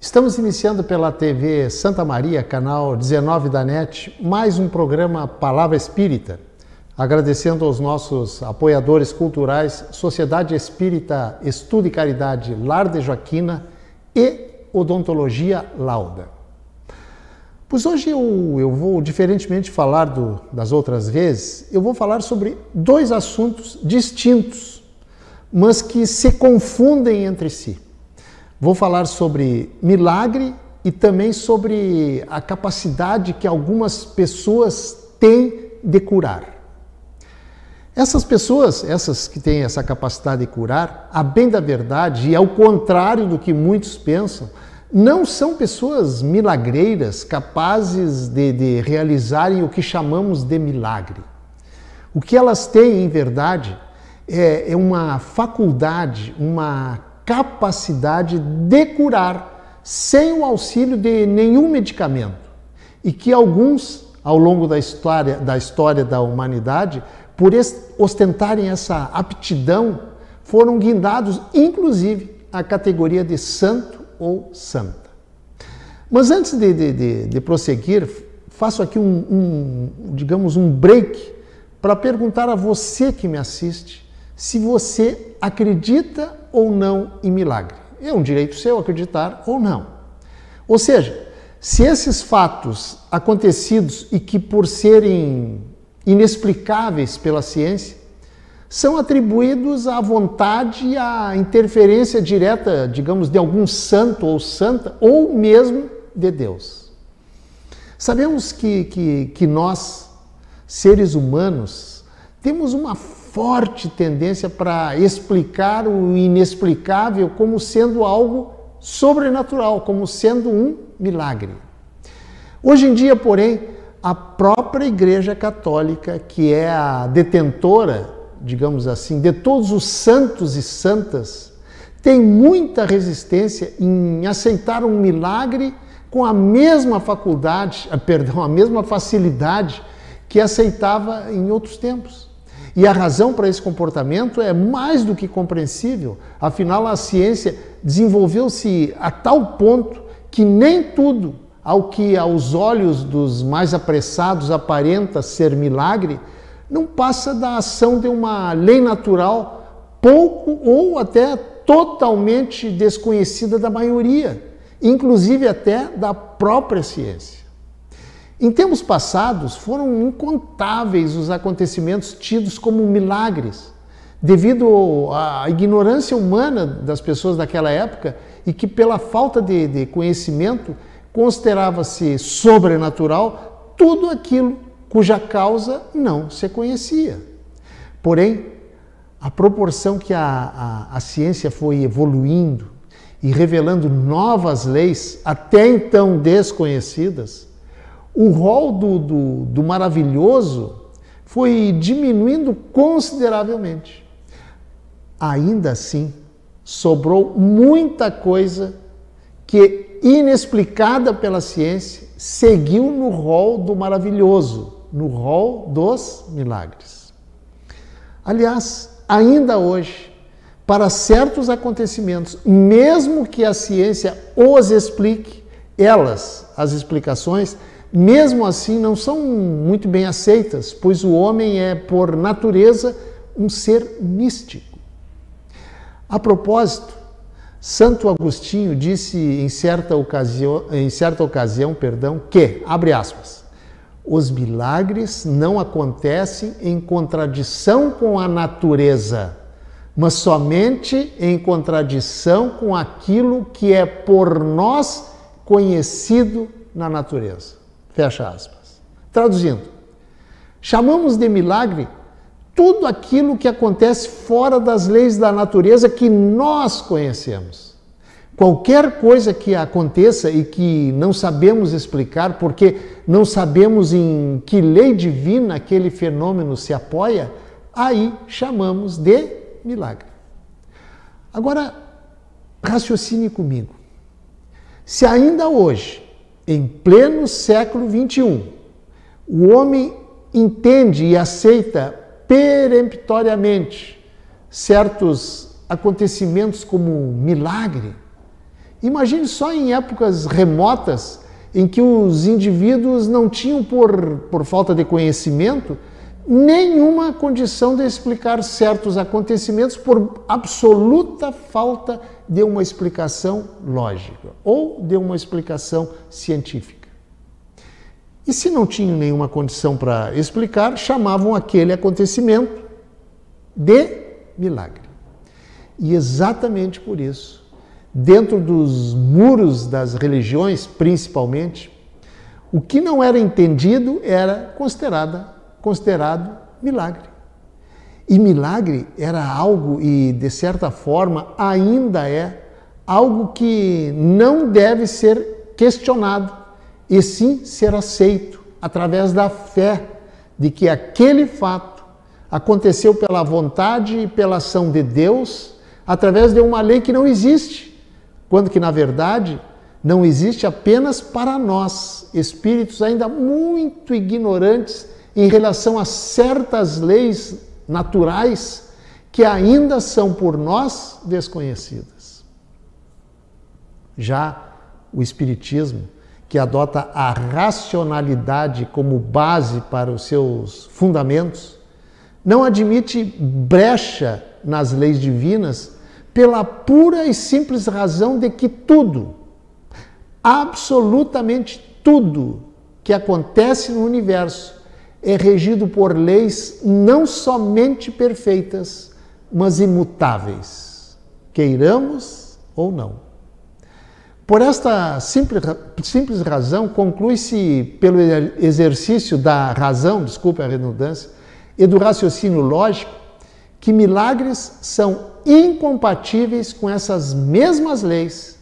Estamos iniciando pela TV Santa Maria, canal 19 da NET, mais um programa Palavra Espírita, agradecendo aos nossos apoiadores culturais Sociedade Espírita Estudo e Caridade Lar de Joaquina e Odontologia Lauda. Pois hoje eu vou, diferentemente de falar das outras vezes, eu vou falar sobre dois assuntos distintos, mas que se confundem entre si. Vou falar sobre milagre e também sobre a capacidade que algumas pessoas têm de curar. Essas pessoas, essas que têm essa capacidade de curar, a bem da verdade, e ao contrário do que muitos pensam, não são pessoas milagreiras capazes de realizarem o que chamamos de milagre. O que elas têm, em verdade, é uma faculdade, uma capacidade de curar sem o auxílio de nenhum medicamento. E que alguns, ao longo da história da humanidade, por ostentarem essa aptidão, foram guindados, inclusive, à categoria de santo ou santa. Mas antes de prosseguir, faço aqui digamos, um break para perguntar a você que me assiste se você acredita ou não em milagre. É um direito seu acreditar ou não. Ou seja, se esses fatos acontecidos e que por serem inexplicáveis pela ciência, são atribuídos à vontade e à interferência direta, digamos, de algum santo ou santa, ou mesmo de Deus. Sabemos que nós, seres humanos, temos uma forte tendência para explicar o inexplicável como sendo algo sobrenatural, como sendo um milagre. Hoje em dia, porém, a própria Igreja Católica, que é a detentora, digamos assim, de todos os santos e santas, tem muita resistência em aceitar um milagre com a mesma a mesma facilidade que aceitava em outros tempos. E a razão para esse comportamento é mais do que compreensível, afinal a ciência desenvolveu-se a tal ponto que nem tudo ao que aos olhos dos mais apressados aparenta ser milagre, não passa da ação de uma lei natural pouco ou até totalmente desconhecida da maioria, inclusive até da própria ciência. Em tempos passados, foram incontáveis os acontecimentos tidos como milagres, devido à ignorância humana das pessoas daquela época e que, pela falta de conhecimento, considerava-se sobrenatural tudo aquilo cuja causa não se conhecia. Porém, à proporção que a ciência foi evoluindo e revelando novas leis, até então desconhecidas, o rol do maravilhoso foi diminuindo consideravelmente. Ainda assim, sobrou muita coisa que, inexplicada pela ciência, seguiu no rol do maravilhoso, no rol dos milagres. Aliás, ainda hoje, para certos acontecimentos, mesmo que a ciência os explique, as explicações, mesmo assim não são muito bem aceitas, pois o homem é, por natureza, um ser místico. A propósito, Santo Agostinho disse em certa ocasião, que, abre aspas, os milagres não acontecem em contradição com a natureza, mas somente em contradição com aquilo que é por nós conhecido na natureza. Fecha aspas. Traduzindo, chamamos de milagre tudo aquilo que acontece fora das leis da natureza que nós conhecemos. Qualquer coisa que aconteça e que não sabemos explicar, porque não sabemos em que lei divina aquele fenômeno se apoia, aí chamamos de milagre. Agora, raciocine comigo. Se ainda hoje, em pleno século XXI, o homem entende e aceita peremptoriamente certos acontecimentos como milagre, Imagine só em épocas remotas em que os indivíduos não tinham, por falta de conhecimento, nenhuma condição de explicar certos acontecimentos por absoluta falta de uma explicação lógica ou de uma explicação científica. E se não tinham nenhuma condição para explicar, chamavam aquele acontecimento de milagre. E exatamente por isso, dentro dos muros das religiões, principalmente, o que não era entendido era considerado milagre. E milagre era algo, e de certa forma ainda é, algo que não deve ser questionado, e sim ser aceito através da fé de que aquele fato aconteceu pela vontade e pela ação de Deus, através de uma lei que não existe, quando que, na verdade, não existe apenas para nós, espíritos ainda muito ignorantes em relação a certas leis naturais que ainda são por nós desconhecidas. Já o Espiritismo, que adota a racionalidade como base para os seus fundamentos, não admite brecha nas leis divinas pela pura e simples razão de que tudo, absolutamente tudo que acontece no universo é regido por leis não somente perfeitas, mas imutáveis, queiramos ou não. Por esta simples razão, conclui-se pelo exercício da razão, desculpe a redundância, e do raciocínio lógico, que milagres são incompatíveis com essas mesmas leis,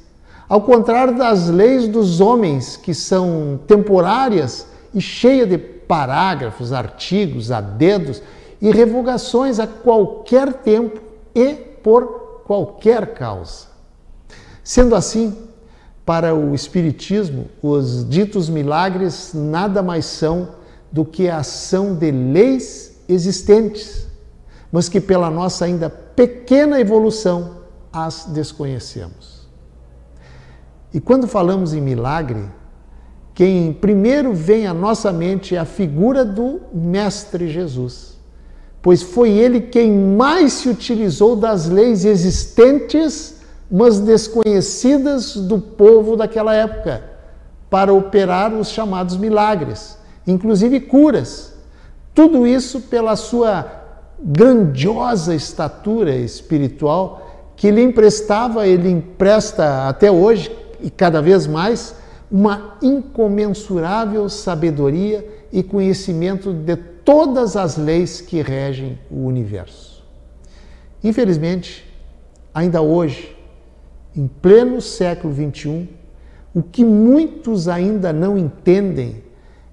ao contrário das leis dos homens, que são temporárias e cheias de parágrafos, artigos, adedos e revogações a qualquer tempo e por qualquer causa. Sendo assim, para o Espiritismo, os ditos milagres nada mais são do que a ação de leis existentes, mas que pela nossa ainda pequena evolução as desconhecemos. E quando falamos em milagre, quem primeiro vem à nossa mente é a figura do Mestre Jesus, pois foi ele quem mais se utilizou das leis existentes, mas desconhecidas do povo daquela época, para operar os chamados milagres, inclusive curas. Tudo isso pela sua grandiosa estatura espiritual que ele empresta até hoje, e cada vez mais, uma incomensurável sabedoria e conhecimento de todas as leis que regem o universo. Infelizmente, ainda hoje, em pleno século XXI, o que muitos ainda não entendem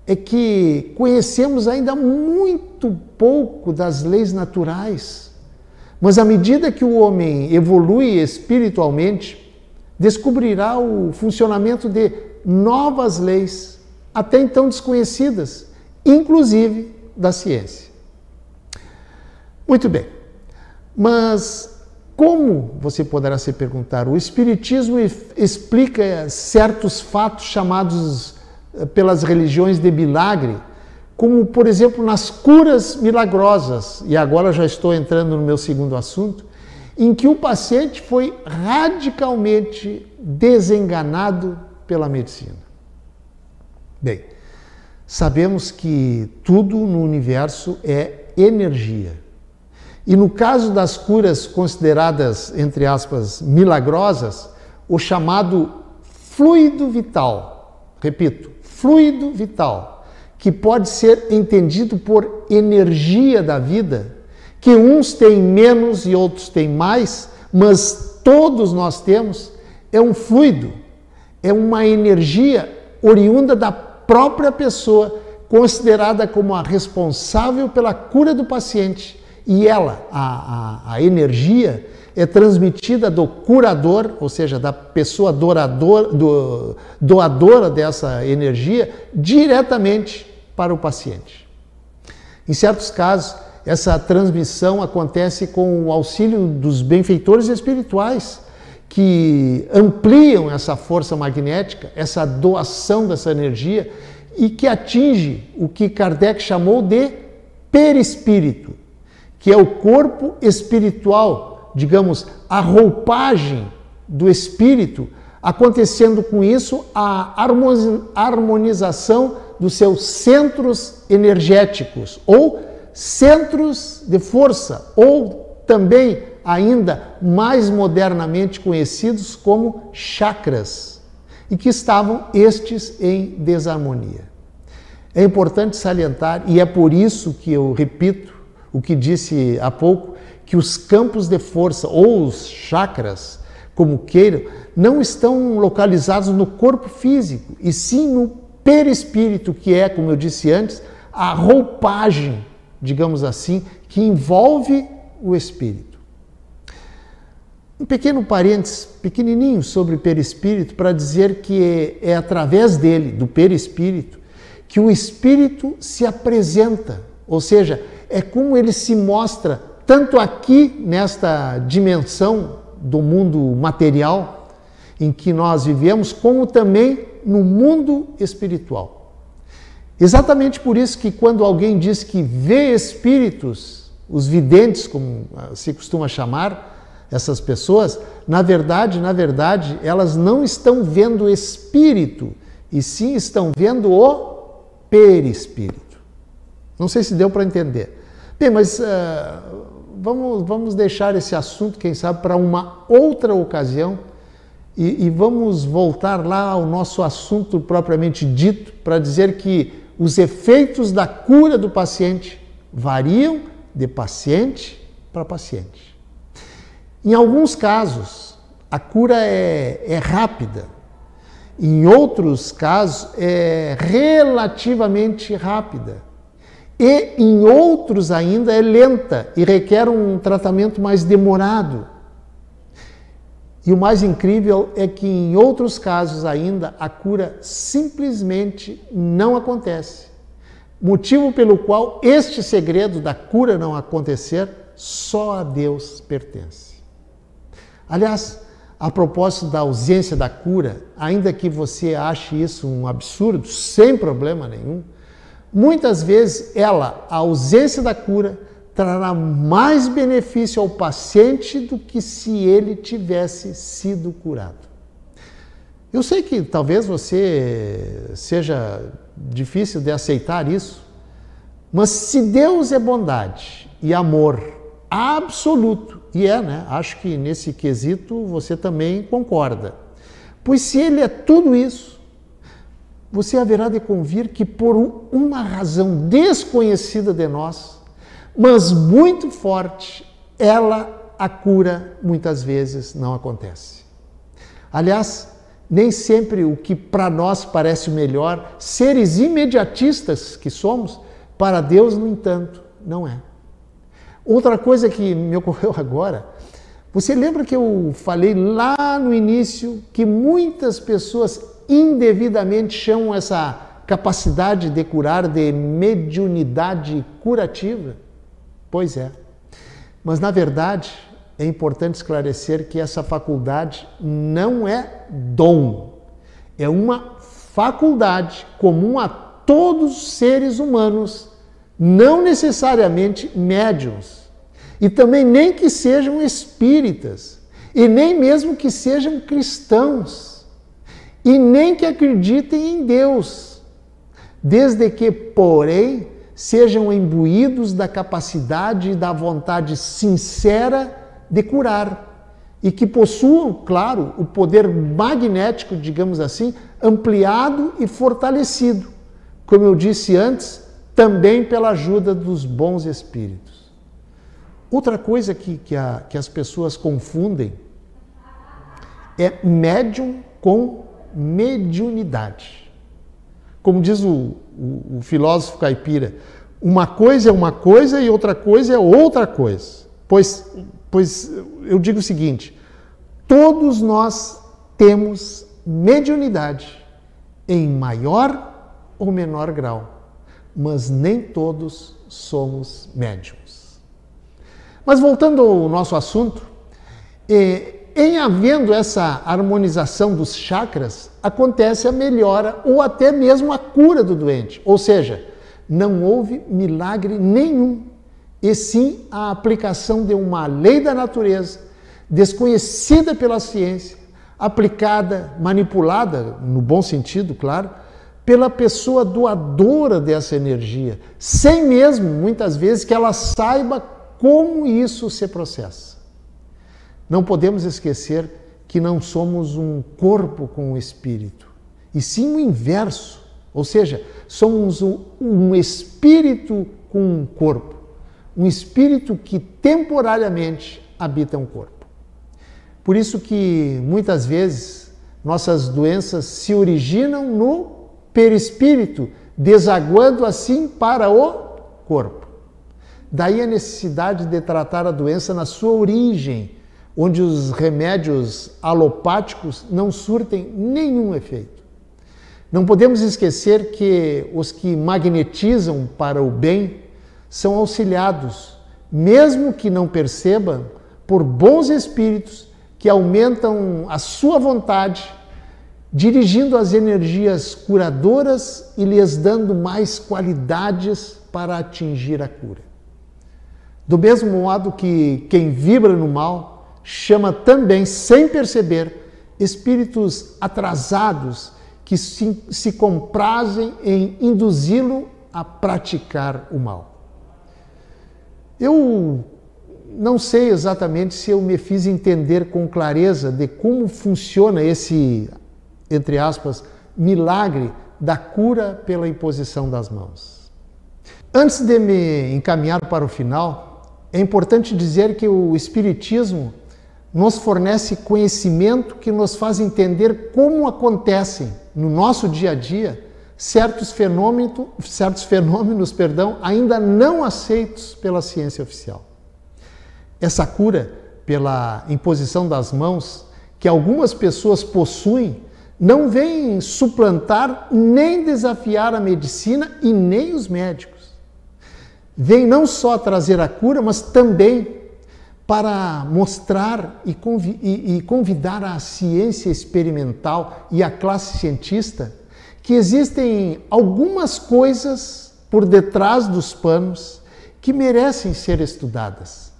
é que conhecemos ainda muito pouco das leis naturais, mas à medida que o homem evolui espiritualmente, descobrirá o funcionamento de novas leis, até então desconhecidas, inclusive da ciência. Muito bem, mas como, você poderá se perguntar, o Espiritismo explica certos fatos chamados pelas religiões de milagre, como, por exemplo, nas curas milagrosas, e agora já estou entrando no meu segundo assunto, em que o paciente foi radicalmente desenganado pela medicina. Bem, sabemos que tudo no universo é energia. E no caso das curas consideradas, entre aspas, milagrosas, o chamado fluido vital, repito, fluido vital, que pode ser entendido por energia da vida, que uns têm menos e outros têm mais, mas todos nós temos, é um fluido, é uma energia oriunda da própria pessoa, considerada como a responsável pela cura do paciente. E ela, a energia, é transmitida do curador, ou seja, da pessoa doadora dessa energia, diretamente para o paciente. Em certos casos, essa transmissão acontece com o auxílio dos benfeitores espirituais, que ampliam essa força magnética, essa doação dessa energia, e que atinge o que Kardec chamou de perispírito, que é o corpo espiritual, digamos, a roupagem do espírito, acontecendo com isso a harmonização dos seus centros energéticos, ou centros de força, ou também ainda mais modernamente conhecidos como chakras, e que estavam estes em desarmonia. É importante salientar, e é por isso que eu repito o que disse há pouco, que os campos de força, ou os chakras, como queiram, não estão localizados no corpo físico, e sim no perispírito, que é, como eu disse antes, a roupagem, digamos assim, que envolve o espírito. Um pequeno parênteses, pequenininho, sobre o perispírito, para dizer que é através dele, do perispírito, que o espírito se apresenta, ou seja, é como ele se mostra, tanto aqui nesta dimensão do mundo material em que nós vivemos, como também no mundo espiritual. Exatamente por isso que quando alguém diz que vê espíritos, os videntes, como se costuma chamar essas pessoas, na verdade, elas não estão vendo o espírito, e sim estão vendo o perispírito. Não sei se deu para entender. Bem, mas vamos deixar esse assunto, quem sabe, para uma outra ocasião, e vamos voltar lá ao nosso assunto propriamente dito, para dizer que os efeitos da cura do paciente variam de paciente para paciente. Em alguns casos, a cura é rápida. Em outros casos, é relativamente rápida. E em outros ainda é lenta e requer um tratamento mais demorado. E o mais incrível é que em outros casos ainda a cura simplesmente não acontece. Motivo pelo qual este segredo da cura não acontecer só a Deus pertence. Aliás, a propósito da ausência da cura, ainda que você ache isso um absurdo, sem problema nenhum, muitas vezes a ausência da cura, trará mais benefício ao paciente do que se ele tivesse sido curado. Eu sei que talvez você seja difícil de aceitar isso, mas se Deus é bondade e amor absoluto, e né? Acho que nesse quesito você também concorda. Pois se Ele é tudo isso, você haverá de convir que por uma razão desconhecida de nós, mas muito forte, a cura muitas vezes não acontece. Aliás, nem sempre o que para nós parece o melhor, seres imediatistas que somos, para Deus, no entanto, não é. Outra coisa que me ocorreu agora, você lembra que eu falei lá no início que muitas pessoas indevidamente chamam essa capacidade de curar de mediunidade curativa? Pois é. Mas, na verdade, é importante esclarecer que essa faculdade não é dom. É uma faculdade comum a todos os seres humanos, não necessariamente médiuns, e também nem que sejam espíritas, e nem mesmo que sejam cristãos, e nem que acreditem em Deus, desde que, porém, sejam imbuídos da capacidade e da vontade sincera de curar, e que possuam, claro, o poder magnético, digamos assim, ampliado e fortalecido, como eu disse antes, também pela ajuda dos bons espíritos. Outra coisa que as pessoas confundem é médium com mediunidade. Como diz o filósofo caipira, uma coisa é uma coisa e outra coisa é outra coisa. Pois eu digo o seguinte, todos nós temos mediunidade em maior ou menor grau, mas nem todos somos médiuns. Mas voltando ao nosso assunto, em havendo essa harmonização dos chakras, acontece a melhora ou até mesmo a cura do doente. Ou seja, não houve milagre nenhum, e sim a aplicação de uma lei da natureza, desconhecida pela ciência, aplicada, manipulada, no bom sentido, claro, pela pessoa doadora dessa energia, sem mesmo, muitas vezes, que ela saiba como isso se processa. Não podemos esquecer que não somos um corpo com um espírito, e sim o inverso, ou seja, somos um espírito com um corpo, um espírito que temporariamente habita um corpo. Por isso que, muitas vezes, nossas doenças se originam no perispírito, desaguando assim para o corpo. Daí a necessidade de tratar a doença na sua origem, onde os remédios alopáticos não surtem nenhum efeito. Não podemos esquecer que os que magnetizam para o bem são auxiliados, mesmo que não percebam, por bons espíritos que aumentam a sua vontade, dirigindo as energias curadoras e lhes dando mais qualidades para atingir a cura. Do mesmo modo que quem vibra no mal chama também, sem perceber, espíritos atrasados que se comprazem em induzi-lo a praticar o mal. Eu não sei exatamente se eu me fiz entender com clareza de como funciona esse, entre aspas, milagre da cura pela imposição das mãos. Antes de me encaminhar para o final, é importante dizer que o Espiritismo nos fornece conhecimento que nos faz entender como acontecem no nosso dia a dia certos fenômenos, ainda não aceitos pela ciência oficial. Essa cura pela imposição das mãos que algumas pessoas possuem não vem suplantar nem desafiar a medicina e nem os médicos. Vem não só trazer a cura, mas também para mostrar e convidar a ciência experimental e a classe cientista que existem algumas coisas por detrás dos panos que merecem ser estudadas,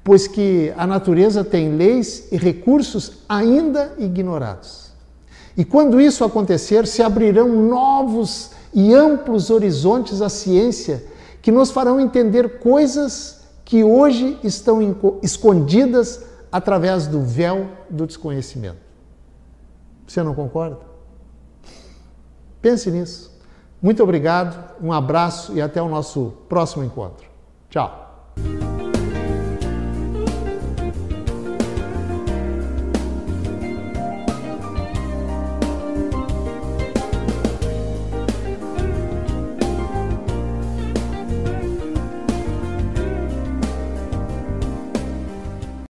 pois que a natureza tem leis e recursos ainda ignorados. E quando isso acontecer, se abrirão novos e amplos horizontes à ciência que nos farão entender coisas que hoje estão escondidas através do véu do desconhecimento. Você não concorda? Pense nisso. Muito obrigado, um abraço e até o nosso próximo encontro. Tchau!